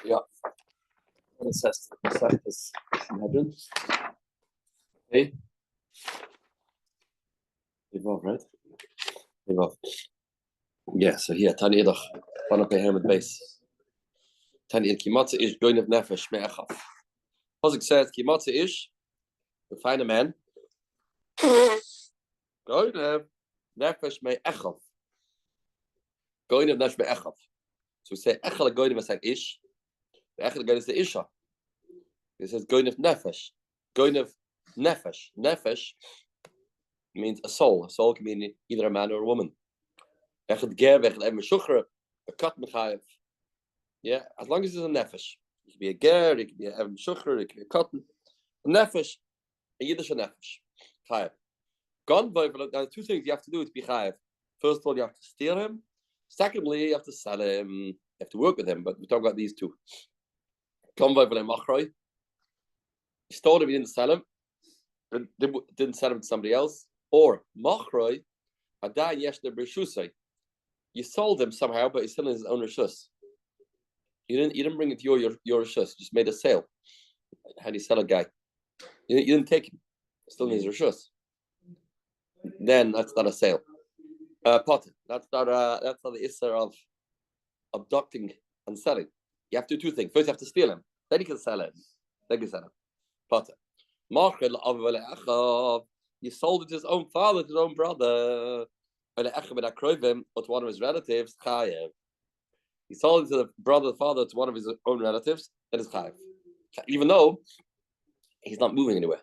Yeah. It says Sanhedrin. Hey. Evolve, right? Evolve. Yeah, so here, Tani Idach. One up here with Beis. Tani Kimatza ish going of nefesh me'achav. Hosik says Kimatza ish, to find a man. Going of nefesh me'achav. Going of nefesh me'achav. So we say echal going of ish. The echal going is the isha. It says going of nefesh. Going of nefesh. Nefesh means a soul. A soul can mean either a man or a woman. Echad ger, echad meshuchra, a kat mechayev. Yeah, as long as it's a nefesh. It can be a ger, it can be a meshuchra, it can be a cotton. A nefesh, a yiddish a nefesh. Chayev. Gone by, there are two things you have to do to be chayev. First of all, you have to steal him. Secondly, you have to sell him. You have to work with him. But we talk about these two. Gone by machroi. You stole him, you didn't sell him. Didn't sell him to somebody else. Or machroi, Adar yeshne b'reshusay. You sold him somehow, but he's still in his own reshus. You didn't bring it to your reshus. You just made a sale. How do you sell a guy? You didn't take him. Still in his reshus. Then that's not a sale. Potter. That's not the issur of abducting and selling. You have to do two things. First, you have to steal him. Then you can sell him. Potter. You sold it to his own father, to his own brother. But one of his relatives, chayev. He sold it to the father, to one of his own relatives, that is chayev. Even though he's not moving anywhere.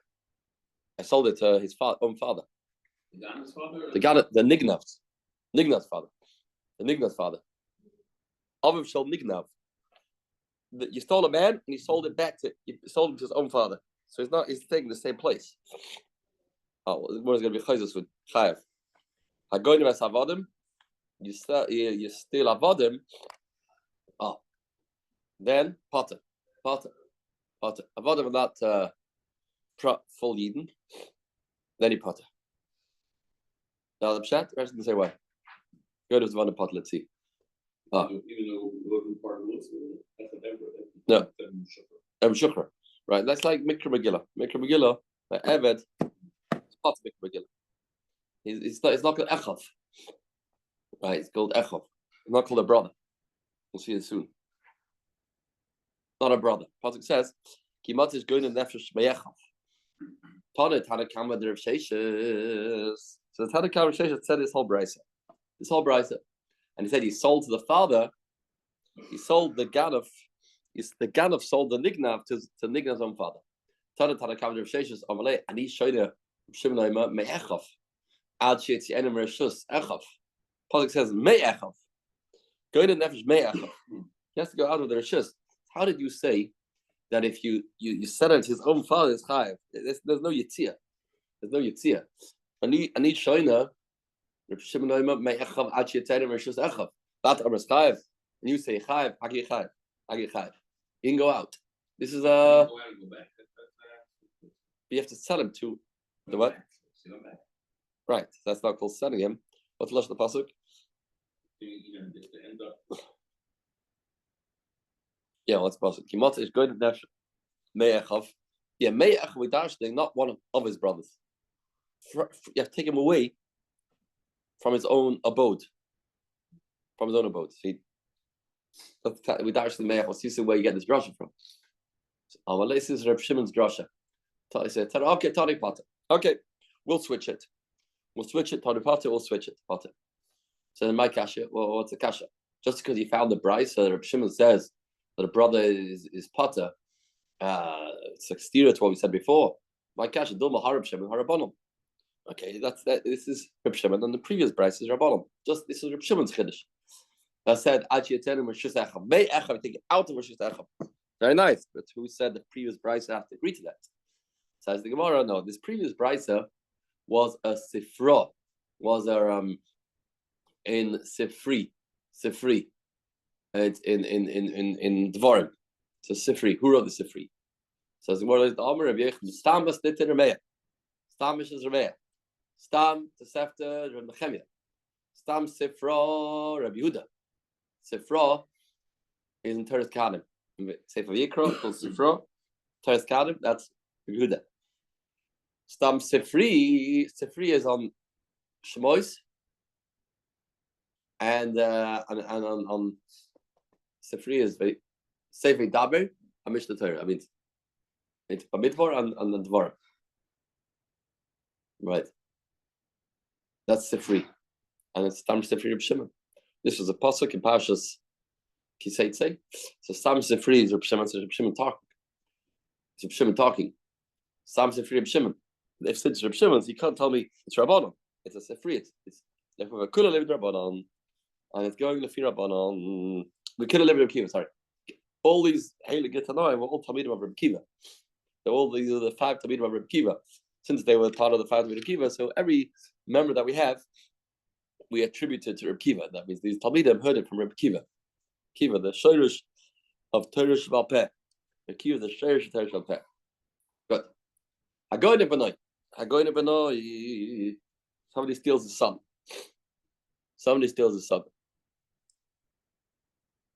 I sold it to his own father. The Nignav's father. The Nignav's father. Aviv shel Nignav. You stole a man and you sold it to his own father. So he's taking the same place. Oh, what is going to be chayzus with chayev? Hagoyim as avodim, you steal avodim. Oh, then potter. Avodim are not full Eden. Then he potter. Now the pshat, the rest didn't say why. Go to the avodim potter. Let's see. Oh. Even though local part looks, no. Shukra. Right. That's like Mikra Megillah. Mikra Megillah. The Eved. It's part of Mikra Megillah. It's not called Echav. Right, it's called Echav. It's not called a brother. We'll see it soon. Not a brother. Pasuk says, Kimat is going to nefesh me'echav. Tana Kama the Rav Sheshes. So the Tana Kama Rav Sheshes said this whole brisa. And he said he sold to the father, he sold the Ganav sold the Nignav to Nignav's own father. Tana Kama Rav Sheshes, Amalei, and he showed a Shimshon me'echav. Pasuk says me'echav. Going to nefesh me'echav. He has to go out of the reshus. How did you say that if you said it to his own father is chayev? There's no yitzia. There's no yitzia. Ani shoyna Shimshon me'echav ad she'yitzayin reshus echav. That amar chayev. And you say chayev. Hagi chayev. You can go out. This is you have to sell him to the what? Right, that's not called selling him. What's the lashon of the pasuk? Yeah, what's the pasuk? Kimot is going to nefesh me'echav. Yeah, me'echav we darshaning, not one of his brothers. You have to take him away from his own abode. See, we darshaning me'echav. See where you get this drasha from. This is Reb Shimon's drasha. He said, "Okay, Tani Potter. Okay, we'll switch it. Tani Potter, we'll switch it. Potter." So in my kasha, well, what's the kasha? Just because he found the Beis, so Reb Shimon says that a brother is Potter, it's like steer to what we said before. My kasha, Dilma Harab Shimon Harabonim. Okay, this is Reb Shimon, and the previous Beis is Rabbanim. Just this is Reb Shimon's chiddush. I said, Achi Yetenim Rishus Echav. May Echav, take it out of Rishus Echav. Very nice, but who said the previous Beis have to agree to that? Says the Gemara, no, this previous Beis was a sifra, was a in Sifri. It's in Dvorim. So Sifri. Who wrote the Sifri? So the Gemara is the Amar of Yechon. Stam was nit in Rameya. Stam is Rameya. Stam to Sefta Reb Nechemia. Stam Sifra Reb Yehuda. Sifra is in Teres Kanim. Sefer Yikra, called Sifra, Teres Kadim, that's Yehuda. Stam Sifri is on Shemois, and on Sifri is Sefer Daber, and Mishnah Torah. I mean, it's Bamidvar and the Dvar. Right. That's Sifri. And it's Stam Sifri Reb Shimon. This was a pasuk in Parshas Kiseitse. So Stam Sifri is Reb Shimon, so Reb Shimon talking. It's Reb Shimon talking. Stam Sifri Reb Shimon. If it's Reb Shimon, he can't tell me it's Rabbanon. It's a Sifri. It's like we could have lived Rabbanon, and it's going to Fi Rabbanon. We could have lived Reb Kiva, sorry. All these Heilige Tanai were all Talmidim of Reb Kiva. These are the 5 Talmidim of Reb Kiva. Since they were part of the 5 Talmidim of Reb Kiva, so every member that we have, we attributed to Reb Kiva. That means these Talmidim heard it from Reb Kiva. Kiva, the Shoirish of Torah Shebal Peh. Reb Kiva, the Shoirish of Torah Shebal Peh. Good. Hagoyne Benoi. Somebody steals his son.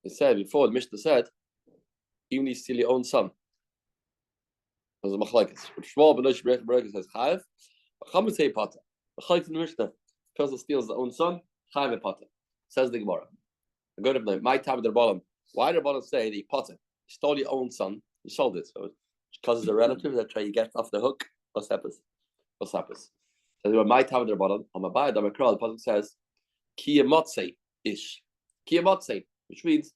It said before, the Mishnah said, even if you steal your own son. There's a machlekes. Shmuel ben Yoshua says chayev. Chachamim say pata. Machlekes in the Mishnah. Person steals his own son, chayev pata. Says the Gemara. I go to my time at the bottom. Why the bottom say that he pata? You stole your own son. You sold it. So because it's a relative that try to get off the hook. What's happens? So my time at the bottom. On my bayad, on my crowd, the pasuk says kiyamotse ish. Kiyamotse, which means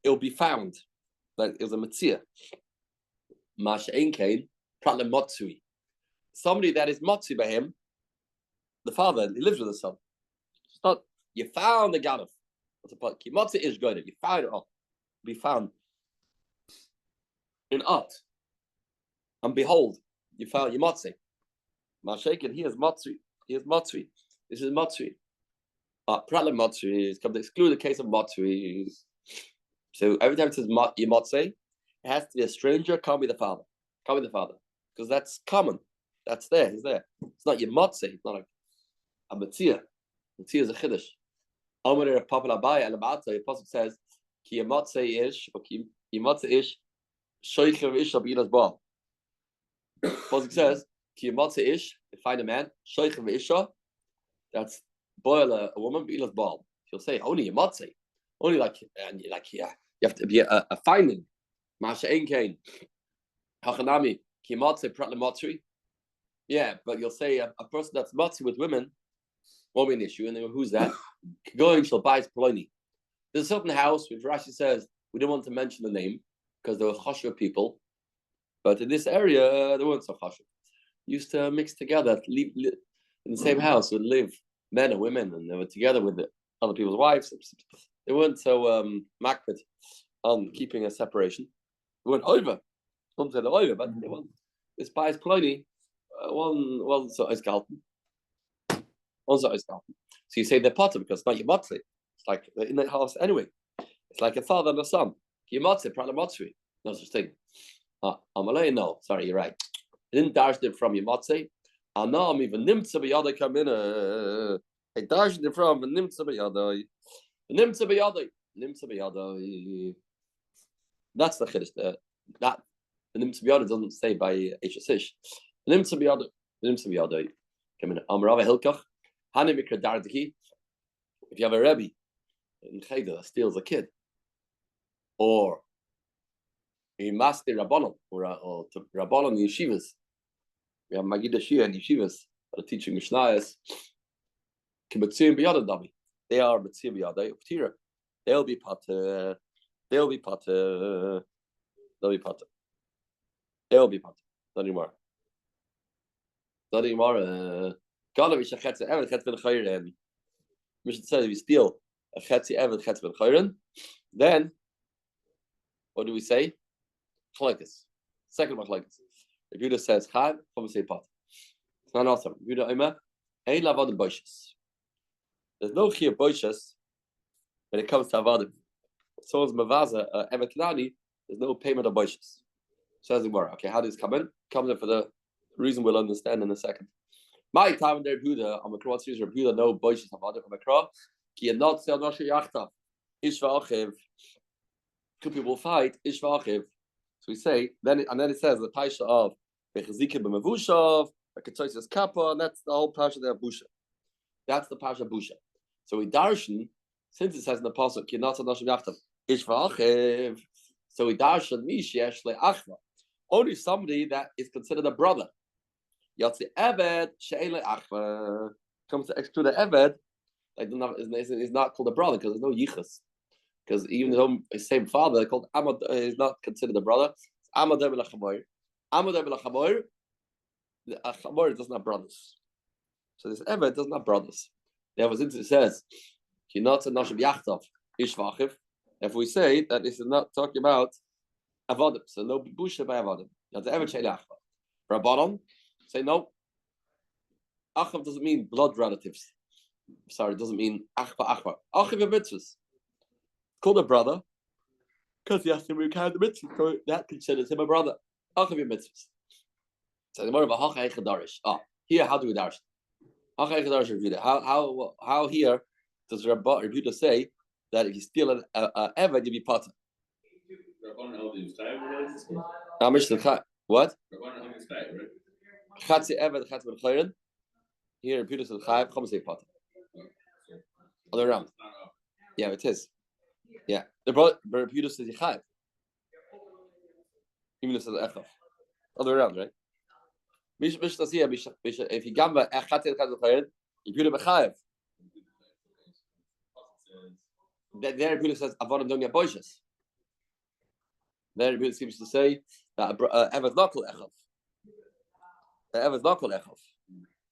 it will be found. Like it was a mitzvah. Mash Einkein, Pratlem Motsui. Somebody that is Motsi by him, the father, he lives with the son. It's not, you found the Ganav. What's the point? Motsi is good. You found it all. Be found in Ot. And behold, you found your Motsi. Mash Einkein, he is Motsui. This is Motsui. Pratlem Motsui is come to exclude the case of Motsui. So every time it says your Motsi, it has to be a stranger, can't be the father. Because that's common. That's there, he's there. It's not your motze, it's not a metzia. Metzia is a chiddush. Amar a papal abaya and about the apostle says, Ki motze ish, or ki motze ish, shoichev ish abinas bal. Apostle says, Ki motze ish, you find a man, shoichev isha, that's boil a woman, binas bal. She'll say, only a motze. Only you have to be a finding. Masha Einkein, Hachanami, Kimatse Pratlem Motsui. Yeah, but you'll say a person that's Motsi with women won't be an issue. And then who's that? Going shall buy Poloni. There's a certain house which Rashi says we don't want to mention the name because there were Choshev people, but in this area they weren't so Choshev. Used to mix together, live in the same house, would live men and women, and they were together with the other people's wives. They weren't so makbid on keeping a separation. We went over. Some said over, but they won. This buys Poloni. One so is galten. One so is galten. So you say they're potter because it's not your motzli. It's like in the house anyway. It's like a father and a son. Your motzli, pratlem motzli. No such thing. Amalei, no. Sorry, you're right. I didn't dash it from your motzli. Anam even nimtza b'yadai come in. I dashed it from nimtza b'yadai. Nimtza b'yadai. That's the chiddush. That the nimtza b'yadai doesn't say by Eishasish. Nimtza b'yadai. Come in. Amrava hilkach. Hani mikra dardiki. If you have a rebbe in Cheder that steals a kid, or a master rabbanon, or rabbanon in yeshivas, we have Magid Shia in yeshivas that are teaching mishnayos. Kibutzim b'yadai davi. They are mitzim b'yadai of tira. They'll be pater. Not anymore. Ganavish a chetz eved chetz ben chayren. Mishnah says if you steal a chetz eved chetz ben chayren, then what do we say? Chalekes. Second one chalekes. If Yudah says chad, come say pat. It's not awesome. Yudah Omer, ein lavadim boishes. There's no chiyuv boishes when it comes to avadim. If someone's mavaza eved knani, there's no payment of boishes. Says the Gemara. Okay, how does this come in? Comes in for the reason we'll understand in a second. My time there, Buddha, on the cross, user Buddha, no boishes of other from the cross. Ki not sell no sheyachta. Ishva achiv. two people fight, ish v'achiv. So we say, then it says the paisha of Bechazikim b'mavushav, Bekatzois kappa, and that's the whole parsha there, Busha. That's the parsha Busha. So we darshan, since it says in the pasuk, Kinat Nashim Yachtav, Ish v'achiv. So we darshan mish yesh le'achva. Only somebody that is considered a brother. Yatsi Eved she'ele achva. Comes to exclude the Eved, like is not called a brother because there's no yichus. Because even though the same father, they're called Amad, is not considered a brother. It's Amadar b'lachamoir. Amadar b'lachamoir, the Chamoir doesn't have brothers. So this Eved doesn't have brothers. Therefore, since it says, Kinot Nashim Yachtav, Ish v'achiv, if we say that this is not talking about Avodim, so no Busha by Avodim. That's Eved She'ele Achva. Rabbanon say no. Achav doesn't mean blood relatives. Sorry, it doesn't mean Achva. Achiv of mitzvahs. Called a brother because he has to recount the mitzvah. So that considers him a brother. Achav of mitzvahs. So the more of a hachai chadarish. Here, how do we darish? Hachai chadarish Rebuta. How here does Rebuta say that if you steal an eved, you be potter? What? Chatzi eved, chatzi b'chayrin. Here, Rebuta says chayav. Chum say potter. Other around. Yeah, it is. Yeah, the Rebuta says chayav. Even if it says echav. Other around, right? If you gamba chatzi chatzi b'chayrin, Rebuta b'chayav. There, Rebuta says avodim don't get boishes. There, Rebuta seems to say that eved not called echav. Eved not called echav.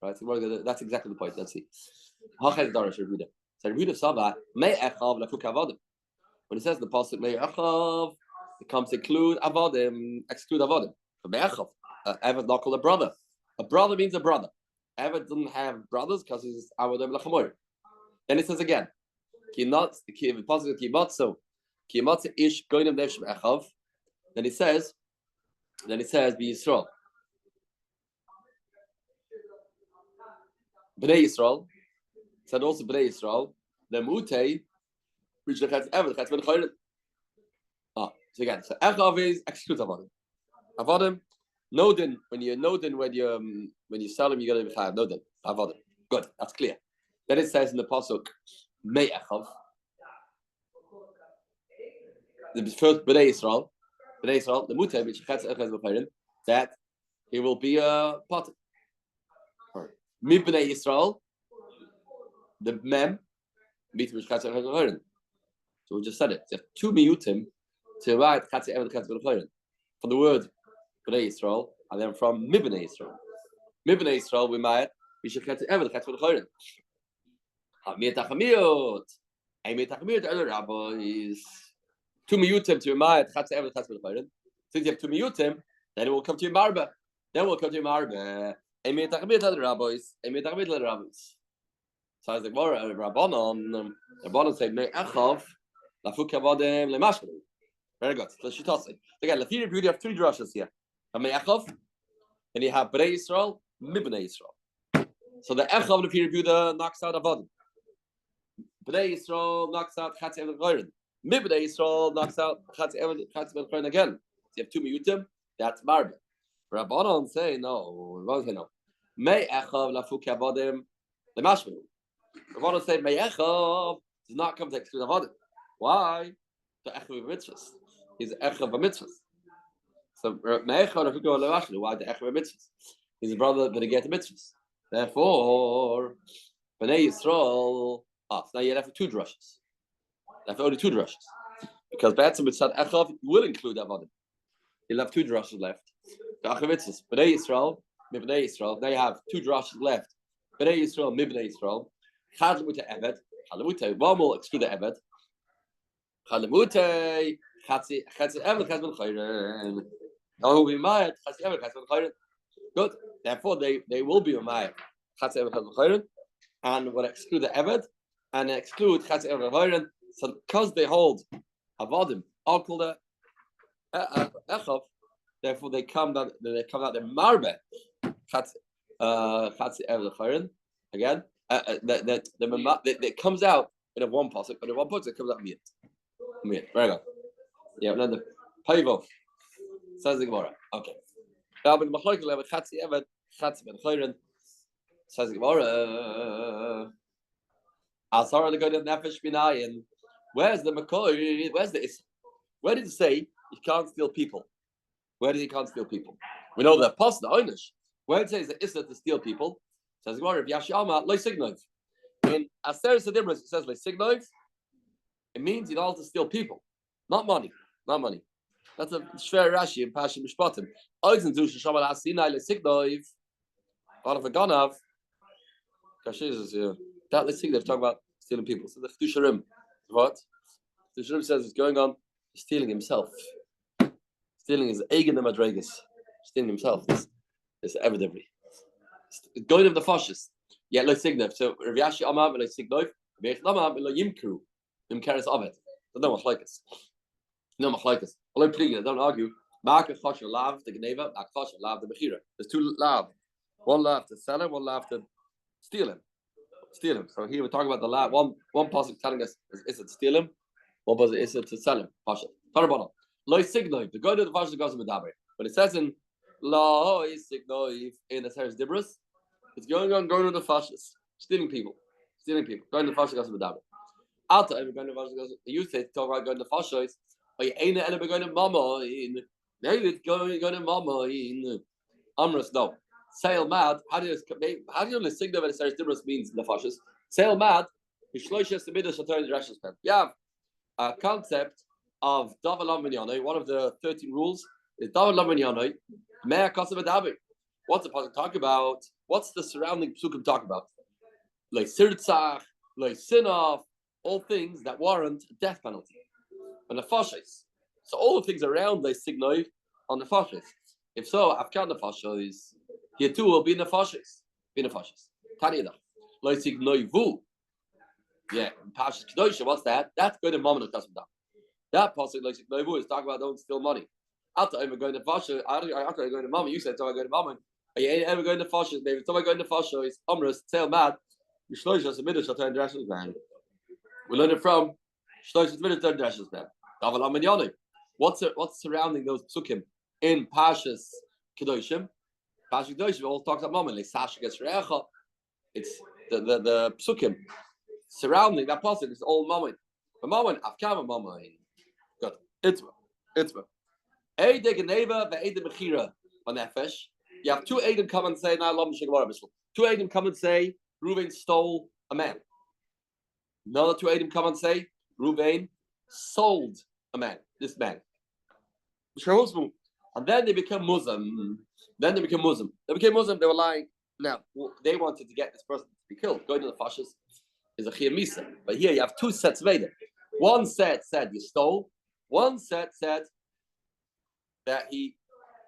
Right? That's exactly the point. Let's see. Hachai darash Rebuta. So Rebuta saw that may echav lefuk avodim. When it says in the pasuk may echav, it comes to exclude avodim. But may echav, eved not called a brother. A brother means a brother. Eved doesn't have brothers because he's avodim lachamoir. Then it says again. Then it says, be Yisrael. Bnei Yisrael. It said also Bnei Yisrael. The Mutei, which the Chetz Eved, Chetz Ben Chayrin. So again, so Echav is exclude Avodim. Avodim, Nodin, when you sell them, you got to be Chayav. Nodin, Avodim. Good, that's clear. Then it says in the pasuk, May Echav. The first Bnei Yisrael, the Mutei, which Chetz Eved Ben Chayrin, that he will be a potter. Mi Bnei Yisrael, the Mem, meet which Chetz Eved Ben Chayrin. So we just said it. So two miyutim to write Chetz Eved Chetz Ben Chayrin from the word Bnei Yisrael, and then from Mi Bnei Yisrael. Mi Bnei Yisrael we should Chetz Eved Chetz Ben Chayrin. Hamir Tachamiyot. Hamir Tachamiyot. Other rabbis. Two miyutim to remind Chetz Eved Chetz Ben Chayrin. Since you have two miyutim, then it will come to your marba. Hamir Tachamiyot. Other rabbis. Hamir Tachamiyot. Other rabbis. So I was like, more Rabbanon say Mei Echav Lafuk Avodim LeMashmalu. Very good. Let's just toss it again. Lafir Beauty have three drushes here. Mei Echav, and you have Bnei Yisrael, Mibnei Yisrael. So the Echav of the Beauty knocks out Avodim. Bnei Yisrael knocks out Chatz Eved Chayrin. Mibnei Yisrael knocks out Chatz Eved Chayrin again. So you have two miyutim. That's marba. Rabbanon say no. Rabbanon say no. Mei Echav Lafuk Avodim LeMashmalu. Rabbanon say Mei Echav does not come to exclude Avodim. Why? The Echav of mitzvahs. He's the Echav of mitzvahs. So Mei Echav Lafuk Avodim LeMashmalu. Why the Echav of mitzvahs? He's a brother that get the mitzvahs. Therefore, Bnei Yisrael. So now you have two drushes. You have only two drushes. Because Batsim Mitzad Echav will include Avodim. You'll have two drushes left. The Echav mitzvahs. Bnei Yisrael, Mibnei Yisrael. Now you have two drushes left. Bnei Yisrael, Mibnei Yisrael. Chadlamute Eved. Chadlamute. One will exclude the Eved. Chadlamute. Chatzi Eved. Chatzi Ben Chayrin. Oh, we might. Chatzi Eved. Chatzi Ben Chayrin. Good. Therefore, they will be Umayah. Chatzi Eved. Chatzi Ben Chayrin. And will exclude the Eved. And exclude Chatzi Eved. Chayrin. So because they hold Avodim, all called the Echav. Therefore, they come out the Marbe. Chatzi Eved. Chayrin. Again. That comes out in a one pasuk, but in one pasuk it comes out miyat. Very good. Yeah, another Payvo. Says the Gemara. Okay. Now, but Machloek level Chatzi Evet Chatzi Ben Chayrin. Says the Gemara. Asar the good Nefesh Binayin. Where's the McCoy? Where's the Issa? Where did it say you can't steal people? Where did he can't steal people? We know that Pas the Einish. Where it says the Issa to steal people, says the Gemara of Yashama Lo Signov. In Aser Sedimras it says Lo Signov. It means you don't have to steal people, not money, not money. That's a shver Rashi in Pashim Mishpatim. Oizen tu sheshamal asina Lo Signov. Out of a ganav. Kashiz is here. That let's see they're talking about stealing people. So the Chtusharim, what? The Chtusharim says it's going on stealing himself. Stealing his eigen madregas. Stealing himself. It's evidently. Going of the fascists. Yeah, lo signov. So Rav Yashi Amam lo signov. Veich Amam lo yimkru. Yimkeres Avet. No machlekes. No machlekes. Although please, don't argue. Market fasher lav the gneva. Market fasher lav the bechira. There's two lav. One lav to sell him. One lav to steal him. Steal him. So here we're talking about the lav. One pasuk telling us is it steal him. One pasuk is it to sell him. Fasher. Tarabana. Lo signov. The God of the fasher goes with Adar. But it says in Lo signov in the Seres Dibros. It's going to the fascists, stealing people, going to the fascists with Adar. After going to the fascists, you say talk about going to the fascists. But you ain't ever going to mama in. Maybe it's going to mama in. Amrus no. Sail mad. How do you know signov and the Seres Dibros means the fascists? Sail mad. Ishloishes the Medrash attorney Rashes pen. Yeah, a concept of Davar Lamanyano. One of the 13 rules is Davar Lamanyano. Mea Kasav Adabi. What's the pasuk talk about? What's the surrounding psukim talk about? Like sirtzach, like sinaf, all things that warrant a death penalty. And the fashes. So all the things around like signoi on the fashes. If so, Afghan the fashes, here too will be in the fashes. In the fashes. Tanida. Like signoi vu. Yeah, Pashas Kedosha, what's that? That's good in Mammon of Kasmada. That pasuk like signoi vu is talking about don't steal money. After I'm going to fashes, after I go to Mammon, you said so I go to Mammon. Are you ever going to fashes? Maybe somebody going to fashes, Amrus, tail mad. You shloish a midrash turn drashes man. We learn it from shloish midrash turn drashes man. Davar Lamanyano. What's surrounding those psukim in Pashas Kedoshim? Pashas Kedoshim all talks about Mammon. Like Sash gets Recha. It's the psukim surrounding that pasuk is all Mammon. The Mammon Afkama Mammon. Good. It's Eide Geneva ve'Eide Mechira Nefesh. You have two Edom come and say, two Edom come and say, Reuven stole a man. Another two Edom come and say, Reuven sold a man, this man. And then they become Muslim. They became Muslim. They were lying. Now, they wanted to get this person to be killed. Going to the fascists is a Chiyam Misa. But here you have two sets of Edom. One set said you stole. One set said that he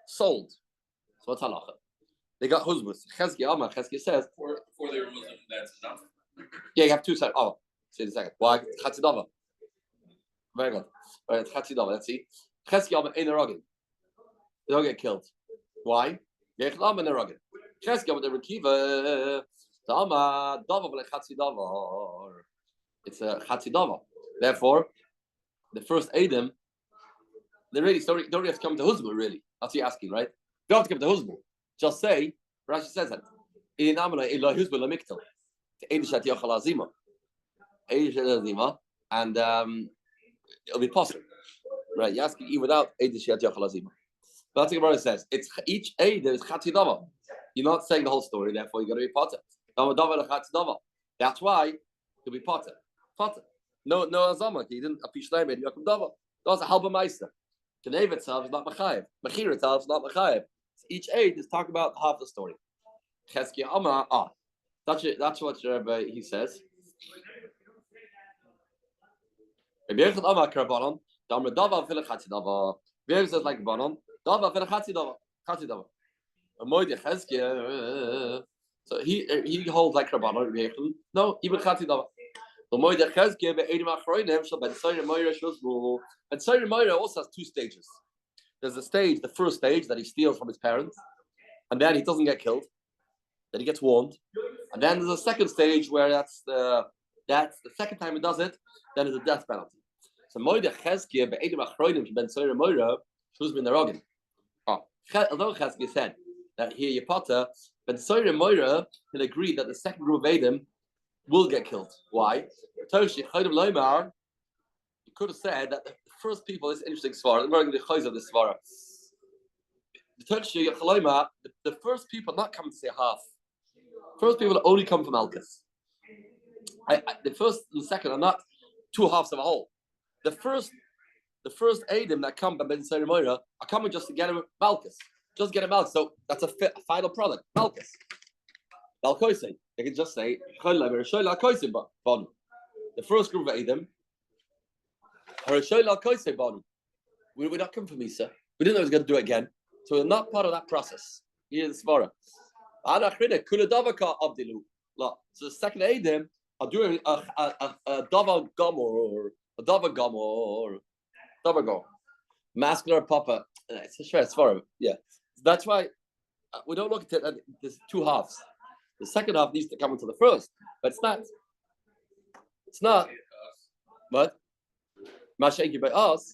sold. So what's halacha? They got husbands. Cheskia says before they were Muslim, that's enough. Yeah, you have two sides. Oh, see in a second. Why? Chatzidava. Very good. All right, Chatzidava. Let's see. Cheskia ain't a rogin. They don't get killed. Why? Yechlam and a rogin. Cheskia with the Rekiva. Dama dava v'le Chatzidava. It's a Chatzidava. Therefore, the first Adam, they really don't really have to come to husband. Really, that's what you're asking, right? You don't have to come to husband. Just say, Rashi says that. In Amala, Elah husband la miktel. Eidishat yochal azima. Eidishat azima, and it'll be possible, right? You're asking even without Eidishat yochal azima. That's what Gemara says. It's each Eid there is chatzidava. You're not saying the whole story, therefore you got to be potter. That's why you'll be potter. Potter. No azama. He didn't appreciate it. Yakum dava. That's a halba meister. Geneva itself is not machayev. Mechir itself is not machayev. Each aid is talking about half the story. Cheskia Amar, that's what he says. Rabbi Amar Karabanon, Damar Dava Vila Chatzidava. Rabbi says like Banon, Dava Vila Chatzidava. Moide Cheskia. So he holds like Karabanon. No, even Chatzidava. The Moide Cheskia be'edim achroinim shall ben Sayre Moira shuzmu. And Sayre Moira also has two stages. There's a stage, the first stage that he steals from his parents, and then he doesn't get killed. Then he gets warned, and then there's a second stage where that's the second time he does it. Then it's a death penalty. So Moida Cheskia, but Edim Achroidim, Ben Soira Moira, who's been the Rogan. Although Cheskia said that here your Potter, Ben Soira Moira can agree that the second group of Edim will get killed. Why? You could have said that the first people, this interesting svara, I'm going to the chayz of this svara. The first people not come to say half. First people only come from Alkas. The first and the second are not two halves of a whole. The first Adim that come by Ben Seri Moira are coming just to get him Malchus. Just get him Malchus. So that's a final product. Malchus. Malchus. They can just say the first group of Adim. We're not coming from Misa. We didn't know he was going to do it again. So we're not part of that process. Here's the svara. So the second Adim are doing a Dava Gomor, a Dava Gomor, Dava Gomor. Masculine Papa. It's a shred svara. Yeah. That's why we don't look at it. There's two halves. The second half needs to come into the first, but it's not. It's not. What? Mashayim by us.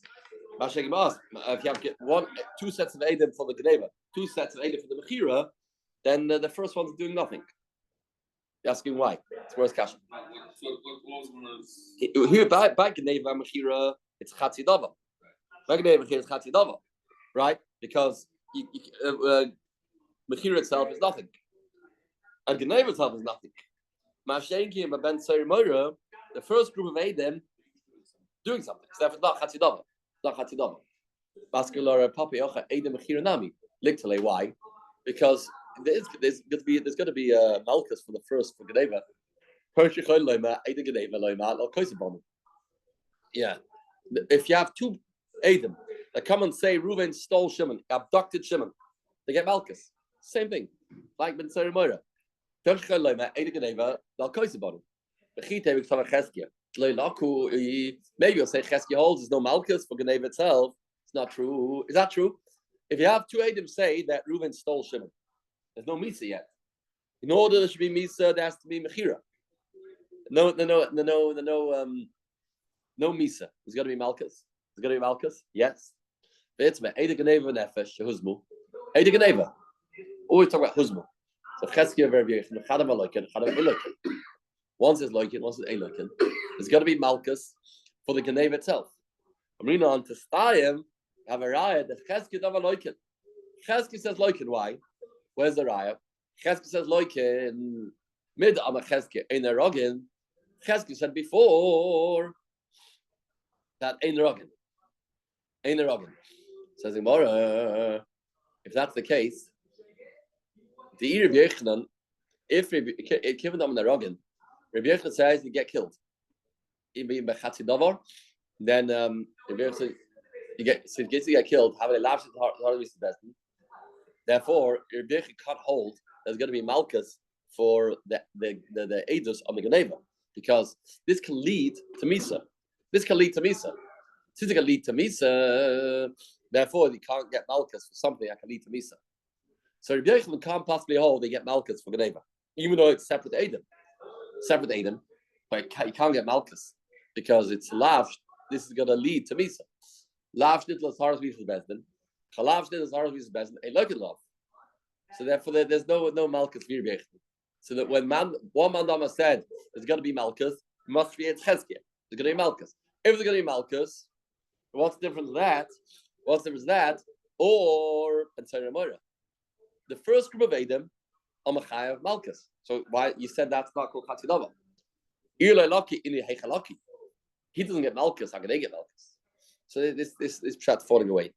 Mashayim by us. If you have two sets of Adim for the Geneva, two sets of Adim for the Mechira, then the first one's doing nothing. You're asking why? It's worth cash. Here by Geneva Mechira, it's Chatzi Dava. By Geneva Mechira, it's Chatzi Dava, right? Because Mechira itself is nothing, and Geneva itself is nothing. Mashayim by Ben Seri Moira, the first group of Adim doing something. So it's not Chatzi Dava. It's not Chatzi Dava. Vascular Papi Ocha Adim Mechira Nami. Literally, why? Because there's going to be a Malchus for the first for Geneva. Yeah. If you have two Adim that come and say Reuven stole Shimon, abducted Shimon, they get Malchus. Same thing. Like Ben Seri Moira. Maybe you'll say Cheskia holds there's no Malchus for Geneva itself. It's not true. Is that true? If you have two Adim say that Reuven stole Shimon, there's no Misa yet. In order there should be Misa, there has to be Mechira. No Misa. There's got to be Malchus. There's got to be Malchus. Yes. It's Eida Geneva Nefesh Huzmu. Eida Geneva. Always talk about Huzmu. So Cheskia variation. Chadam Alokin. Chadam Alokin. One says Loikin. One says Elokin. There's got to be Malchus for the Geneva itself. I'm reading on to Stayim. Have a raya that Cheskia Dava Loikin. Cheskia says Loikin. Why? Where's the raya? Cheskia says Loikin. Mid Ama Cheskia Ein Rogin. Cheskia said before that Ein Rogin. Ein Rogin. Says Gemara. If that's the case, the Rabbi Yochanan, if given them the Rogin, Rabbi Yochanan says you get killed. Then Rabbi Yochanan says you get killed. Have a lapse in the heart of the best. Therefore, Rabbi Yochanan can't hold. There's going to be Malchus for the Eidos on the Geneva, because this can lead to Misa. Since it can lead to Misa, therefore they can't get Malchus for something that can lead to Misa. So Rabbi Yochanan can't possibly hold they get Malchus for Geneva, even though it's separate Eidim, but you can't get Malchus because it's lavsh. This is going to lead to Misa. Lavsh did las haras misas bezdin. Chalavsh did las haras misas bezdin. A look at love. So therefore, there's no Malchus for Rabbi Yochanan. So that when one mandama said there's going to be Malchus, it must be it's Cheskia. There's going to be Malchus. If there's going to be Malchus, what's the difference of that? Or and Sarah the first group of Adam are Machayav Malchus. So why you said that's not called Chatzidava? He doesn't get Malchus. How can they get Malchus? So this chat's falling away.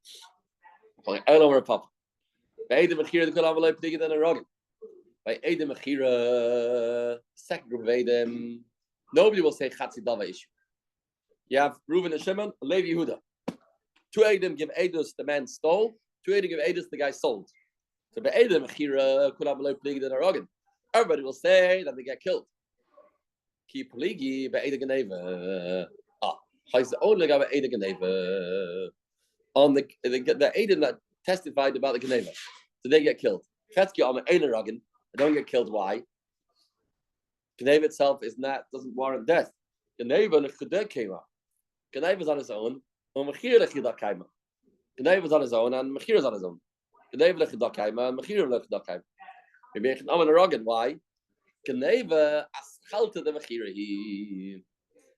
By Adam Mechira, the Kolam Alay Pedigat and a Rogin. By Adam Mechira, second group of Adam, nobody will say Chatzidava issue. You have Reuven and Shimon, Levi Yehuda. Two Adam give Eidos the man stole. Two Adam give Eidos the guy sold. So by Eidos Mechira, Kulam Alay Pligid and Arogin. Everybody will say that they get killed. Ki Pligi by Eidos Geneva. He's the only guy by Eidos Geneva. On the Adam that testified about the Geneva. So they get killed. Chetzki on the Eidos Arogin. They don't get killed. Why? Geneva itself doesn't warrant death. Geneva and Chedek came up. Gneva is on his own, and Mechir Lechida Kaima. Gneva is on his own, and Mechir is on his own. Gneva Lechida Kaima, and Mechir Lechida Kaima. Maybe I can Aman why? Gneva Aschalta the Mechira.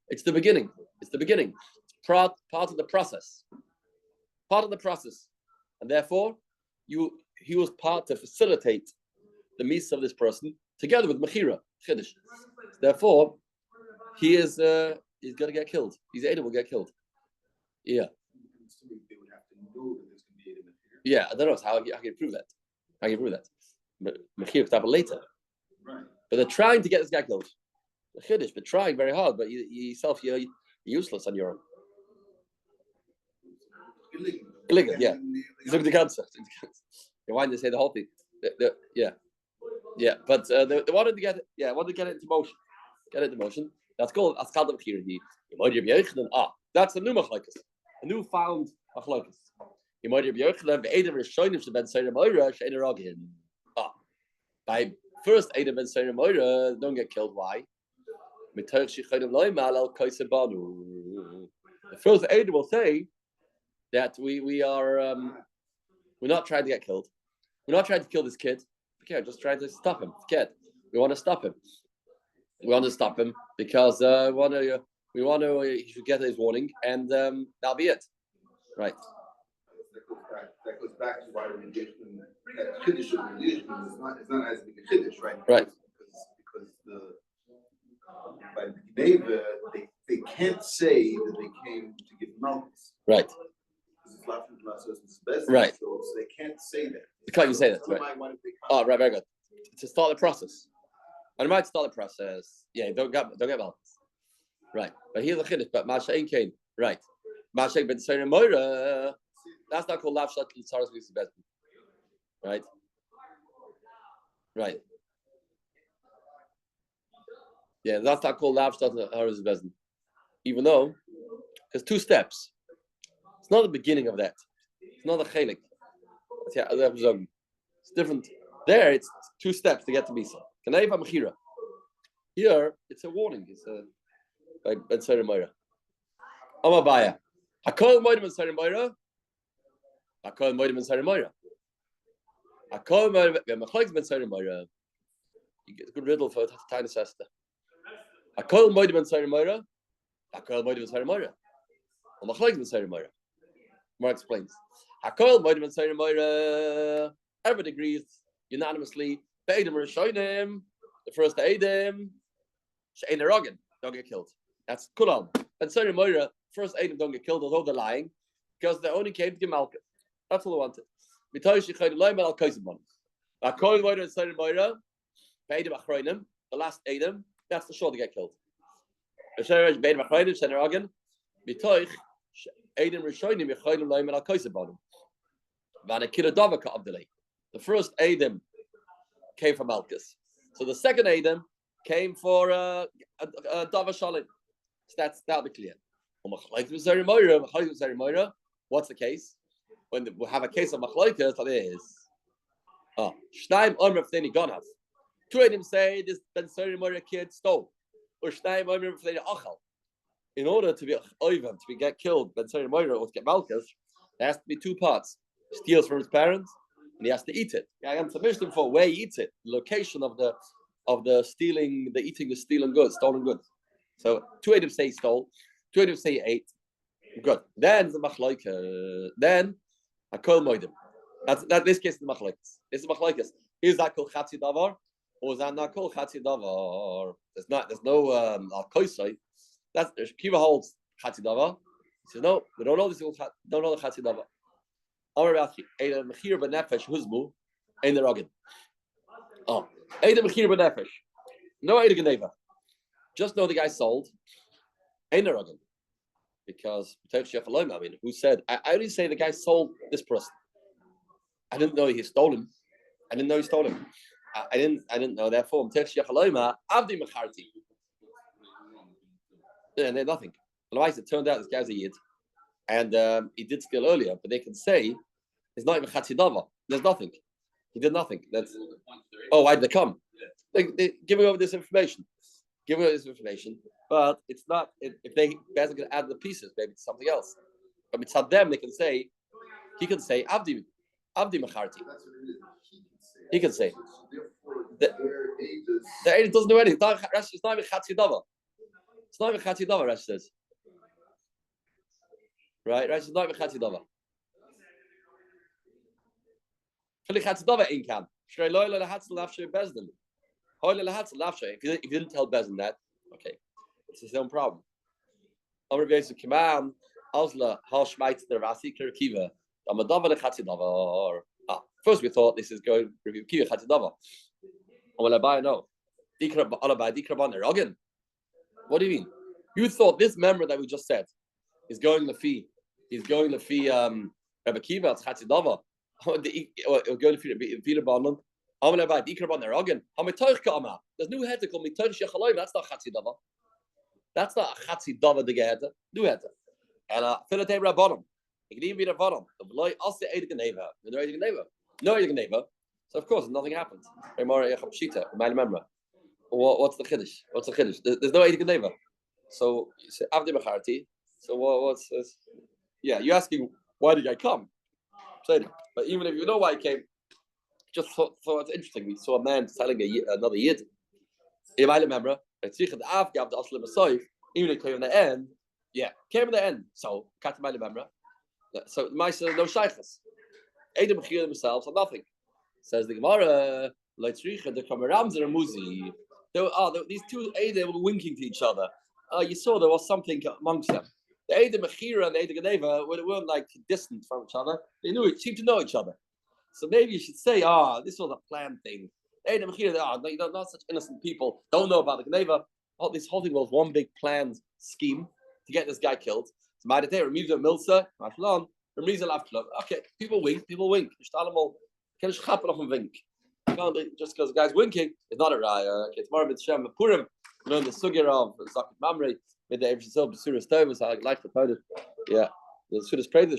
It's the beginning. It's the beginning. It's part of the process. Part of the process. And therefore, he was part to facilitate the misa of this person together with Mechira, Chiddush. Therefore, he's going to get killed. His Adam will get killed. Yeah. They would have to know that there's going to be Adam Mechira. Yeah, I don't know how can you prove that. How can you prove that? Mechira could happen later. Right. But they're trying to get this guy killed. The Chiddush, but trying very hard, but yourself, you're useless on your own. Gelingen, yeah. Look at the concept. Why did they say the whole thing? Yeah. But they wanted to get it into motion. Get it into motion. That's called Askadam Kirhi. That's a new machlokes, a new found machlokes. You might be Yochanan, the Adam is showing him to Ben Seir Moira, Sheiner Rogin. By first Adam Ben Seir Moira, don't get killed. Why? The first Adam will say that we are we're not trying to get killed. We're not trying to kill this kid. Okay, just trying to stop him. Kid, we want to stop him. We want to stop him because we want to he should get his warning, and that'll be it. Right. That goes back to why religion, that Kiddush of religion is not as big a Kiddush, right? Right. Because by Gneva, they can't say that they came to give Malchus. Right. Right. So they can't say that. They can't even say that. Right. Oh, right, very good. To start the process. And I might start the process. Yeah, don't get Malchus. Right. But here's the Kiddush, but Masha ain't came. Right. Masha ben Seir Moira. That's not called Lav Shat L'Tzaras V'Yis Bezin. Right? Right. Yeah, that's not called Lav Shat L'Tzaras V'Yis Bezin. Even though, there's two steps. It's not the beginning of that. It's not a chelik. It's different. There, it's two steps to get to Misa. Kanayva Mechira. Here, it's a warning. It's like Ben Seir Moira. Amabaya. Hakol Moedim Ben Seir Moira. Hakol Moedim Ben Seir Moira. Hakol Moedim Ben Seir Moira. You get a good riddle for tiny sister. Hakol Moedim Ben Seir Moira. Hakol Moedim Ben Seir Moira. Or Machlokes Ben Seir Moira. More explains. Hakol Moedim Ben Seir Moira. Everybody agrees unanimously. The Adam Rishonim, the first Adam, She'ein Rogin, don't get killed. That's Kulam. Ben Seir Moira, first Adam don't get killed, although they're lying, because they only came to get Malchus. That's all they wanted. The last Adam, that's for sure to get killed. The first Adam came from Malchus. So the second Adam came for Dava Shalim. So that'll be clear. What's the case? When we have a case of machlokes, that is. Shnaim Omer Fnei Ganav. Two Adam say this Ben Seir Moira kid stole. Or Shnaim Omer Fnei Achal. In order to be oivam, to get killed, Ben Seir Moira or to get Malchus, there has to be two parts. He steals from his parents, and he has to eat it. I am submission for where he eats it, the location of the stealing, the eating the stolen goods. So two Adam say he stole, two Adam say he ate. Good. Then the machlokes. Then a kol moedim. That this case is the machlokes. This is machlokes. Is that kol chatzi davar, or is that not kol chatzi davar? There's no al koisai. That's Kiva holds chatzi davar. He says no, we don't know this. Don't know the chatzi davar. Amar Rashi, Eida mechir b'nefesh huzmu, ein the rogin. Oh, Eida mechir b'nefesh. No Eida geneva. Just know the guy sold. Ein the rogin. Because I mean, who said? I only say the guy sold this person. I didn't know he stole him. I didn't know. Therefore, Avdi Mecharti. And there's nothing. Otherwise, it turned out this guy's a yid, and he did steal earlier. But they can say it's not even chatzidava. There's nothing. He did nothing. That's why did they come? They giving over this information. giving her this information, but it's not. If they guys are going to add the pieces, maybe it's something else. But it's not them. They can say, he can say, Abdi Macharti. He can say. The Eid doesn't do anything. It's not even Chatzi Dava. It's not even Chatzi Dava, Rashi says. Right? Rashi is not even Chatzi Dava. Chatzi Dava ain't can. If you didn't tell Bezdin that, okay, it's his own problem. First we thought this is going review Kiva Chatidava. No. What do you mean? You thought this member that we just said is going the fee. He's going the fee Rabbi Kiva at Chatidava. Going to fee the Banan. There's new head to call me Turkish Yachaloim. That's not Chatidava. That's not a Chatidava de Geheta. New head. And Philatei Rabbanim. It can even be Rabbanim. The Beloy also Eidig Neva. No Eidig Neva. No Eidig Neva. So of course nothing happens. What's the Kiddush? What's the Kiddush? There's no Eidig Neva. So you say Avdi Macharti. So what's this? Yeah, you're asking why did I come? But even if you know why I came, just thought it's interesting. We saw a man telling another Yid. You might remember, even if it came in the end, came in the end. So, can't remember. So, no shaykhs. Eidim chiyah themselves or nothing. Says the Gemara, the Kamarams are muzi. These two Eidim were winking to each other. You saw there was something amongst them. The Eidim Mechira and the Eidim Geneva weren't like distant from each other. They seemed to know each other. So maybe you should say, this was a planned thing. Eidim Mechira, they're not such innocent people. Don't know about the Geneva. This whole thing was one big planned scheme to get this guy killed. So my day, Remiza Milsa, Mashlan, Remiza Lavklub. Okay, people wink. Just because the guy's winking, it's not a raya. Okay, tomorrow Mitzvah Purim, the sugya of Zakut Mamre, with the Ev Shizil B'Surah Stove, I like to put it. Yeah, the Surah prayed the